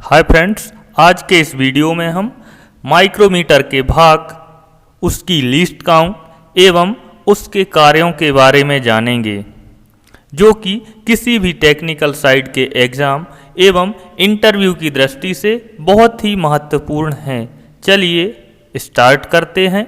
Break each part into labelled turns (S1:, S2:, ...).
S1: Hi friends, आज के इस वीडियो में हम माइक्रोमीटर के भाग, उसकी लीस्ट काउंट एवं उसके कार्यों के बारे में जानेंगे, जो कि किसी भी टेक्निकल साइड के एग्ज़ाम एवं इंटरव्यू की दृष्टि से बहुत ही महत्वपूर्ण हैं। चलिए स्टार्ट करते हैं।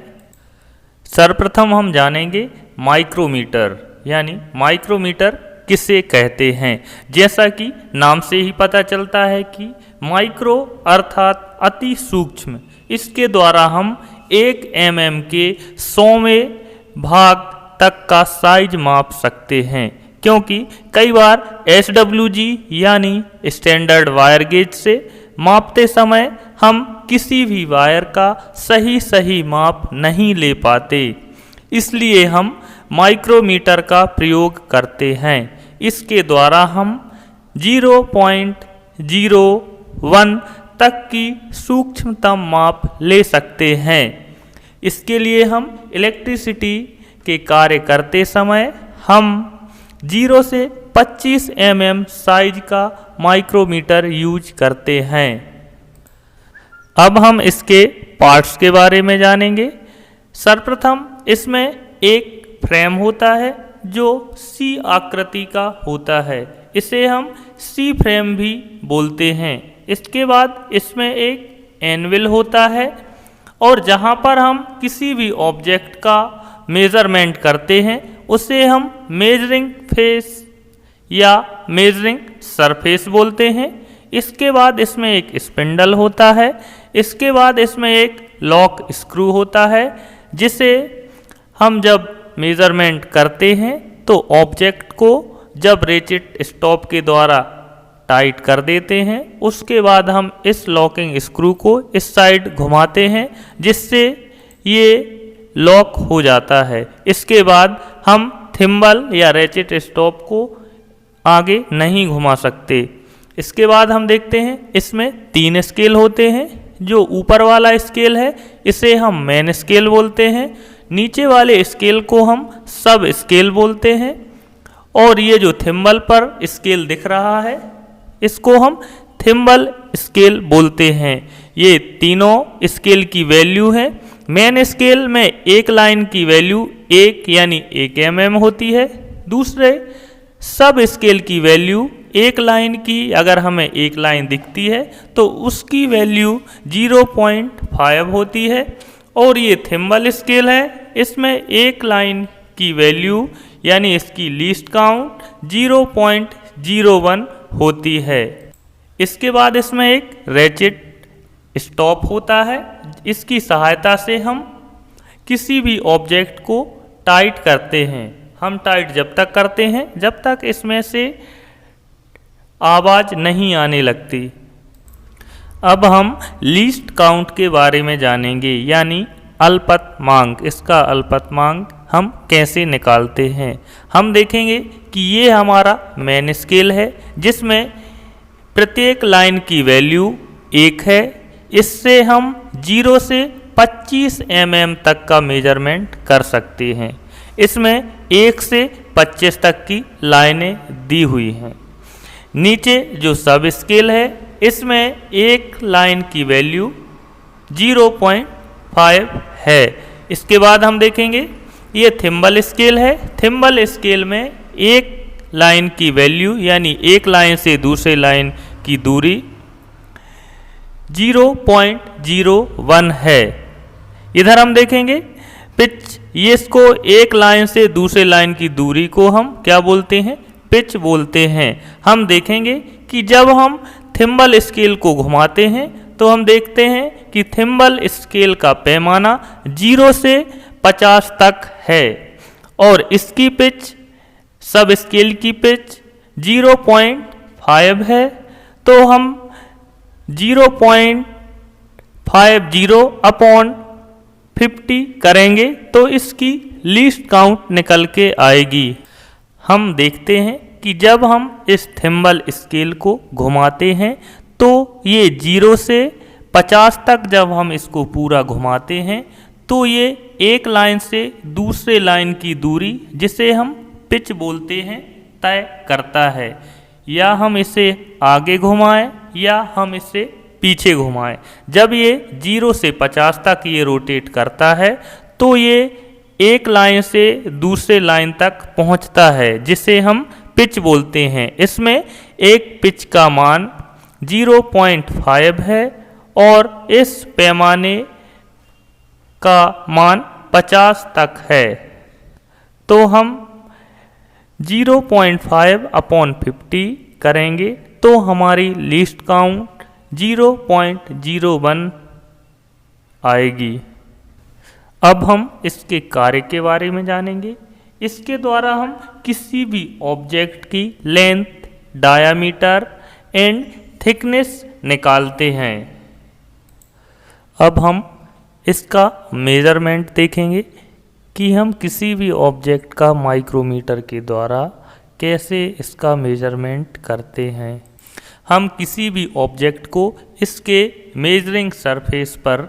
S1: सर्वप्रथम हम जानेंगे माइक्रोमीटर, यानी माइक्रोमीटर किसे कहते हैं। जैसा कि नाम से ही पता चलता है कि माइक्रो अर्थात अति सूक्ष्म, इसके द्वारा हम 1 mm के 100वें भाग तक का साइज माप सकते हैं, क्योंकि कई बार SWG यानी स्टैंडर्ड वायर गेज से मापते समय हम किसी भी वायर का सही माप नहीं ले पाते, इसलिए हम माइक्रोमीटर का प्रयोग करते हैं। इसके द्वारा हम 0.01 तक की सूक्ष्मतम माप ले सकते हैं। इसके लिए हम इलेक्ट्रिसिटी के कार्य करते समय हम 0 से 25 mm साइज का माइक्रोमीटर यूज करते हैं। अब हम इसके पार्ट्स के बारे में जानेंगे। सर्वप्रथम इसमें एक फ्रेम होता है जो C आकृति का होता है, इसे हम C फ्रेम भी बोलते हैं। इसके बाद इसमें एक एनविल होता है और जहाँ पर हम किसी भी ऑब्जेक्ट का मेज़रमेंट करते हैं उसे हम मेजरिंग फेस या मेजरिंग सरफेस बोलते हैं। इसके बाद इसमें एक स्पिंडल होता है। इसके बाद इसमें एक लॉक स्क्रू होता है, जिसे हम जब मेज़रमेंट करते हैं तो ऑब्जेक्ट को जब रेचेट स्टॉप के द्वारा टाइट कर देते हैं, उसके बाद हम इस लॉकिंग स्क्रू को इस साइड घुमाते हैं, जिससे ये लॉक हो जाता है। इसके बाद हम थिम्बल या रेचेट स्टॉप को आगे नहीं घुमा सकते। इसके बाद हम देखते हैं इसमें 3 स्केल होते हैं। जो ऊपर वाला स्केल है इसे हम मेन स्केल बोलते हैं, नीचे वाले स्केल को हम सब स्केल बोलते हैं, और ये जो थिम्बल पर स्केल दिख रहा है इसको हम थिम्बल स्केल बोलते हैं। ये तीनों स्केल की वैल्यू है। मेन स्केल में एक लाइन की वैल्यू 1 यानी 1 mm होती है। दूसरे सब स्केल की वैल्यू एक लाइन की, अगर हमें एक लाइन दिखती है तो उसकी वैल्यू 0.5 होती है। और ये थिम्बल स्केल है, इसमें एक लाइन की वैल्यू यानी इसकी लीस्ट काउंट 0.01 होती है। इसके बाद इसमें एक रेचेट स्टॉप होता है। इसकी सहायता से हम किसी भी ऑब्जेक्ट को टाइट करते हैं। हम टाइट जब तक करते हैं जब तक इसमें से आवाज़ नहीं आने लगती। अब हम लीस्ट काउंट के बारे में जानेंगे, यानी अल्पतमांक। इसका अल्पतमांक हम कैसे निकालते हैं। हम देखेंगे कि ये हमारा मेन स्केल है, जिसमें प्रत्येक लाइन की वैल्यू 1 है। इससे हम 0 से 25 mm तक का मेजरमेंट कर सकते हैं। इसमें 1 से 25 तक की लाइनें दी हुई हैं। नीचे जो सब स्केल है इसमें एक लाइन की वैल्यू 0.5 है। इसके बाद हम देखेंगे ये थिम्बल स्केल है। थिम्बल स्केल में एक लाइन की वैल्यू यानी एक लाइन से दूसरे लाइन की दूरी 0.01 है। इधर हम देखेंगे पिच, ये इसको एक लाइन से दूसरे लाइन की दूरी को हम क्या बोलते हैं, पिच बोलते हैं। हम देखेंगे कि जब हम थिम्बल स्केल को घुमाते हैं तो हम देखते हैं कि थिम्बल स्केल का पैमाना 0 से 50 तक है, और इसकी पिच, सब स्केल की पिच 0.5 है। तो हम 0.50/50 करेंगे तो इसकी लीस्ट काउंट निकल के आएगी। हम देखते हैं कि जब हम इस थिम्बल स्केल को घुमाते हैं तो ये 0 से 50 तक जब हम इसको पूरा घुमाते हैं तो ये एक लाइन से दूसरे लाइन की दूरी, जिसे हम पिच बोलते हैं, तय करता है। या हम इसे आगे घुमाएं या हम इसे पीछे घुमाएं। जब ये 0 से 50 तक ये रोटेट करता है तो ये एक लाइन से दूसरे लाइन तक पहुंचता है, जिसे हम पिच बोलते हैं। इसमें एक पिच का मान 0.5 है और इस पैमाने का मान 50 तक है। तो हम 0.5/50 करेंगे तो हमारी लीस्ट काउंट 0.01 आएगी। अब हम इसके कार्य के बारे में जानेंगे। इसके द्वारा हम किसी भी ऑब्जेक्ट की लेंथ, डायामीटर एंड थिकनेस निकालते हैं। अब हम इसका मेजरमेंट देखेंगे कि हम किसी भी ऑब्जेक्ट का माइक्रोमीटर के द्वारा कैसे इसका मेजरमेंट करते हैं। हम किसी भी ऑब्जेक्ट को इसके मेजरिंग सरफेस पर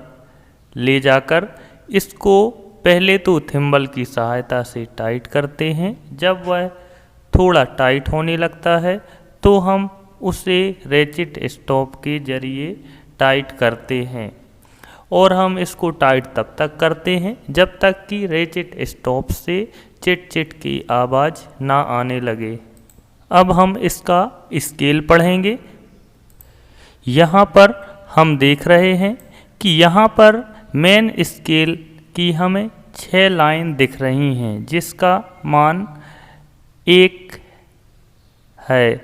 S1: ले जाकर इसको पहले तो थिम्बल की सहायता से टाइट करते हैं। जब वह थोड़ा टाइट होने लगता है तो हम उसे रेचिट स्टॉप के जरिए टाइट करते हैं और हम इसको टाइट तब तक करते हैं जब तक कि रेचिट स्टॉप से चिट चिट की आवाज़ ना आने लगे। अब हम इसका स्केल पढ़ेंगे। यहाँ पर हम देख रहे हैं कि यहाँ पर मेन स्केल की हमें 6 लाइन दिख रही हैं जिसका मान 1 है,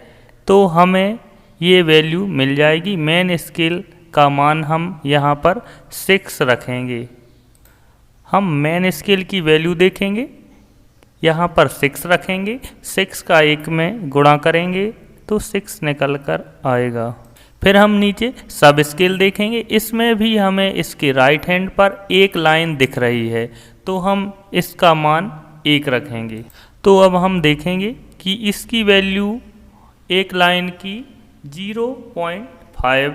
S1: तो हमें ये वैल्यू मिल जाएगी। मेन स्केल का मान हम यहाँ पर 6 रखेंगे। हम मेन स्केल की वैल्यू देखेंगे, यहाँ पर 6 रखेंगे, 6 का 1 में गुणा करेंगे तो 6 निकल कर आएगा। फिर हम नीचे सब स्केल देखेंगे। इसमें भी हमें इसके राइट हैंड पर एक लाइन दिख रही है तो हम इसका मान 1 रखेंगे। तो अब हम देखेंगे कि इसकी वैल्यू एक लाइन की 0.5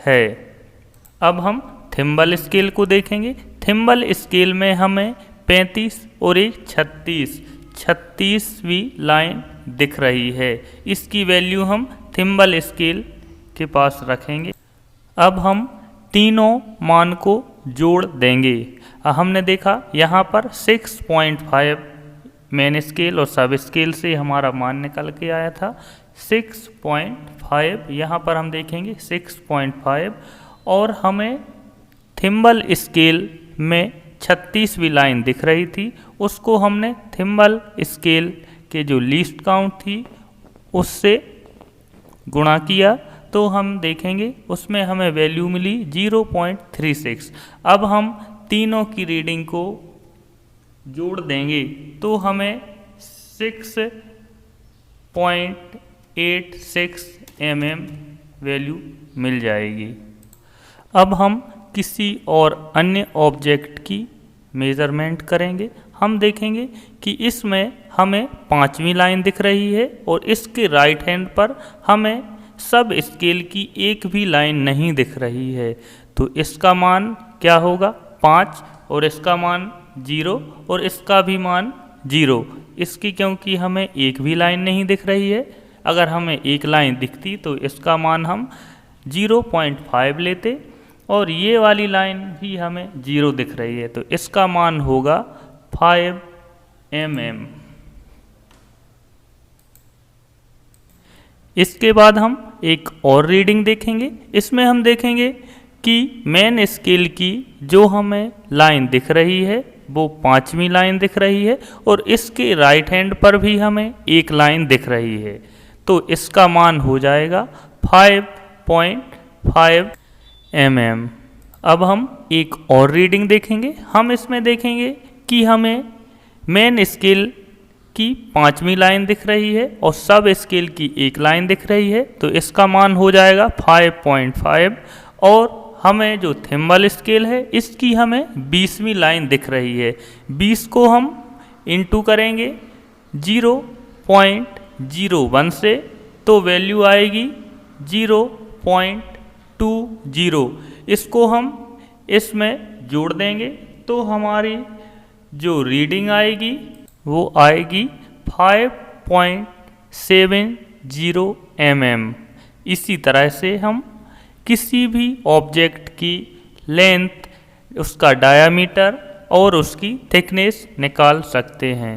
S1: है। अब हम थिम्बल स्केल को देखेंगे। थिम्बल स्केल में हमें 35 और एक 36वीं लाइन दिख रही है। इसकी वैल्यू हम थिम्बल स्केल के पास रखेंगे। अब हम तीनों मान को जोड़ देंगे। हमने देखा यहाँ पर 6.5 मेन स्केल और सब स्केल से हमारा मान निकल के आया था 6.5। यहाँ पर हम देखेंगे 6.5 और हमें थिम्बल स्केल में 36वीं लाइन दिख रही थी, उसको हमने थिम्बल स्केल के जो लीस्ट काउंट थी उससे गुणा किया तो हम देखेंगे उसमें हमें वैल्यू मिली 0.36। अब हम तीनों की रीडिंग को जोड़ देंगे तो हमें 6.86 mm वैल्यू मिल जाएगी। अब हम किसी और अन्य ऑब्जेक्ट की मेज़रमेंट करेंगे। हम देखेंगे कि इसमें हमें 5वीं लाइन दिख रही है और इसके राइट हैंड पर हमें सब स्केल की एक भी लाइन नहीं दिख रही है, तो इसका मान क्या होगा 5 और इसका मान 0 और इसका भी मान 0। इसकी क्योंकि हमें एक भी लाइन नहीं दिख रही है, अगर हमें एक लाइन दिखती तो इसका मान हम 0.5 लेते और ये वाली लाइन भी हमें 0 दिख रही है तो इसका मान होगा 5 mm। इसके बाद हम एक और रीडिंग देखेंगे। इसमें हम देखेंगे कि मेन स्केल की जो हमें लाइन दिख रही है वो 5वीं लाइन दिख रही है और इसके राइट हैंड पर भी हमें एक लाइन दिख रही है, तो इसका मान हो जाएगा 5.5 mm। अब हम एक और रीडिंग देखेंगे। हम इसमें देखेंगे कि हमें मेन स्केल की 5वीं लाइन दिख रही है और सब स्केल की एक लाइन दिख रही है, तो इसका मान हो जाएगा 5.5 और हमें जो थिम्बल स्केल है इसकी हमें 20वीं लाइन दिख रही है। 20 को हम इंटू करेंगे 0.01 से तो वैल्यू आएगी 0.20। इसको हम इसमें जोड़ देंगे तो हमारी जो रीडिंग आएगी वो आएगी 5.72 0 mm। इसी तरह से हम किसी भी ऑब्जेक्ट की लेंथ, उसका डायामीटर और उसकी थिकनेस निकाल सकते हैं।